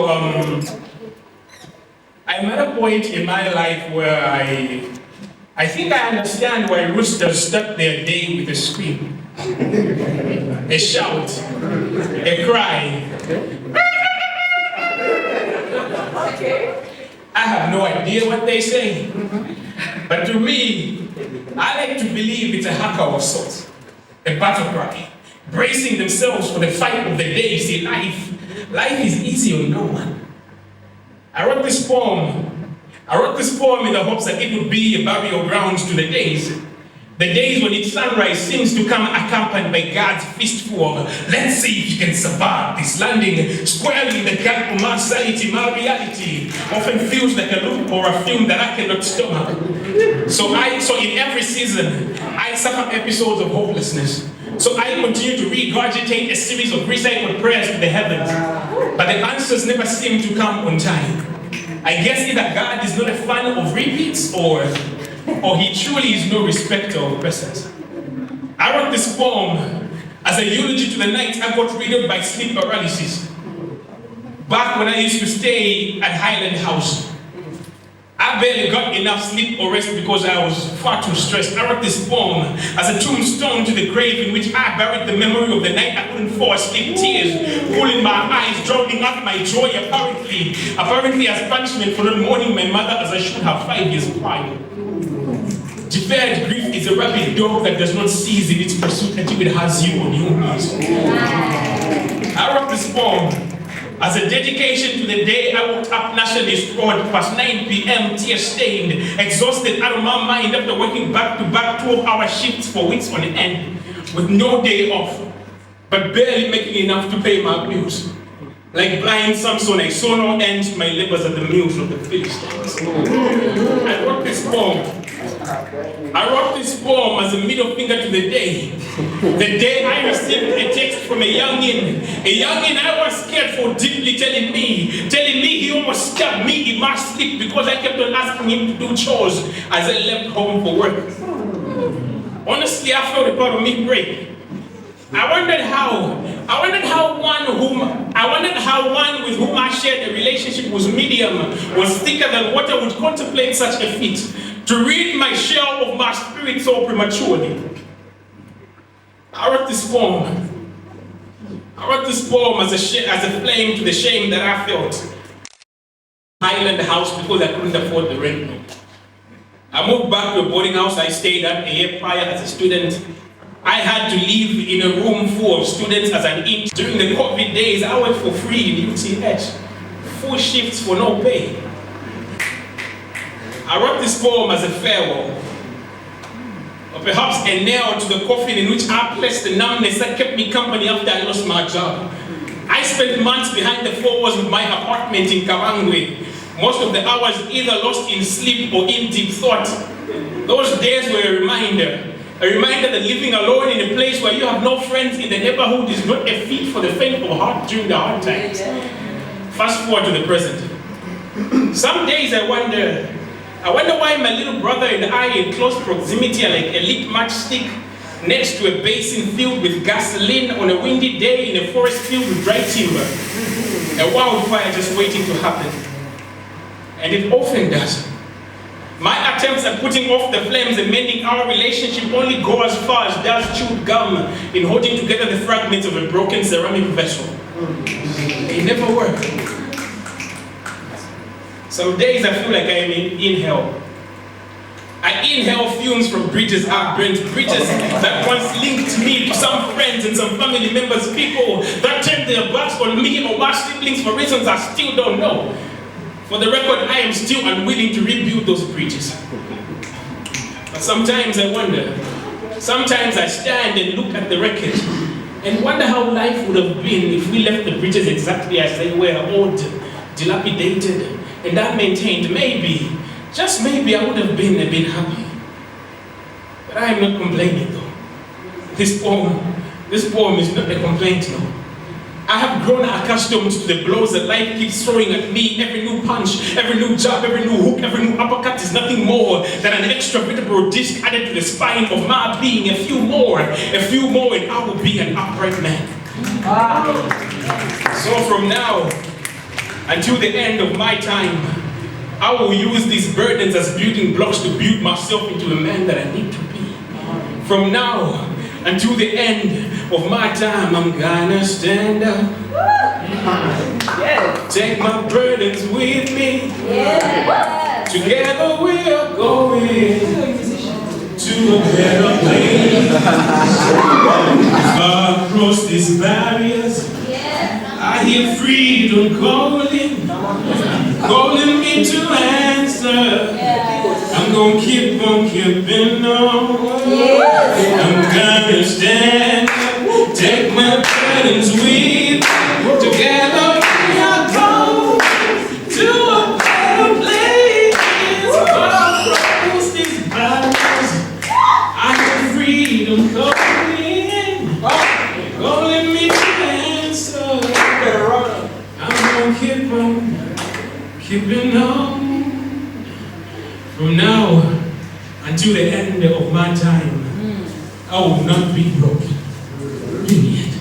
I'm at a point in my life where I think I understand why roosters start their day with a scream, a shout, a cry. I have no idea what they say, but to me, I like to believe it's a haka of sorts, a battle cry, bracing themselves for the fight of the day. See, life is easy on no one. I wrote this poem in the hopes that it would be a burial ground to the days when its sunrise seems to come accompanied by God's fistful of, let's see if you can survive this landing squarely in the gap of my sanity. My reality often feels like a loop or a film that I cannot stomach. So in every season, I suffer episodes of hopelessness. So I continue to regurgitate a series of recycled prayers to the heavens, but the answers never seem to come on time. I guess either God is not a fan of repeats, or he truly is no respecter of persons. I wrote this poem as a eulogy to the night I got riddled by sleep paralysis. Back when I used to stay at Highland House, I barely got enough sleep or rest because I was far too stressed. I wrote this poem as a tombstone to the grave in which I buried the memory of the night I couldn't fall asleep, tears pooling my eyes, drowning out my joy, apparently as punishment for not mourning my mother as I should have 5 years prior. Deferred grief is a rabid dog that does not cease in its pursuit until it has you on your knees. I wrote this poem as a dedication to the day I walked up Nationalist Road past 9 p.m. tear-stained, exhausted out of my mind after working back-to-back 12-hour shifts for weeks on end, with no day off, but barely making enough to pay my bills. Like blind Samson, I saw no end to my labors at the mills of the Philistines. I wrote this poem as a middle finger to the day. The day I received a text from a youngin I was scared for deeply telling me he almost stabbed me in my sleep because I kept on asking him to do chores as I left home for work. Honestly, I felt a part of me break. I wondered how one with whom I shared a relationship whose medium was thicker than water would contemplate such a feat, to read my shell of my spirit so prematurely. I wrote this poem as a flame to the shame that I felt. Highland House because I couldn't afford the rent. I moved back to a boarding house I stayed at a year prior as a student. I had to live in a room full of students as an intern. During the COVID days, I worked for free in UTH. Full shifts for no pay. I wrote this poem as a farewell, or perhaps a nail to the coffin in which I placed the numbness that kept me company after I lost my job. I spent months behind the four walls of my apartment in Kawangwe, most of the hours either lost in sleep or in deep thought. Those days were a reminder that living alone in a place where you have no friends in the neighborhood is not a feat for the faint of heart during the hard times. Fast forward to the present. Some days I wonder why my little brother and I in close proximity are like a lit matchstick next to a basin filled with gasoline on a windy day in a forest filled with dry timber. A wildfire just waiting to happen. And it often does. My attempts at putting off the flames and mending our relationship only go as far as does chewed gum in holding together the fragments of a broken ceramic vessel. They never work. Some days I feel like I am in hell. I inhale fumes from bridges I've burnt, bridges that once linked me to some friends and some family members, people that turned their backs on me or my siblings for reasons I still don't know. For the record, I am still unwilling to rebuild those bridges. But sometimes I wonder, sometimes I stand and look at the wreckage and wonder how life would have been if we left the bridges exactly as they were, old, dilapidated, and I maintained maybe, just maybe I would have been a bit happy. But I am not complaining though. This poem is not a complaint, no. I have grown accustomed to the blows that life keeps throwing at me. Every new punch, every new jab, every new hook, every new uppercut is nothing more than an extra vertebral disc added to the spine of my being. A few more, and I will be an upright man. Wow. So from now, until the end of my time, I will use these burdens as building blocks to build myself into the man that I need to be. From now until the end of my time, I'm gonna stand up. Take my burdens with me. Together we are going to a better place. Far across these barriers, I hear freedom calling me to answer. I'm gonna keep on keeping on. I'm gonna stand up, take my burdens with me. Together we are going to a better place. Far across these barriers, I hear freedom calling me to answer. I'm gonna keep on keeping on. From now until the end of my time, I will not be broken. Period.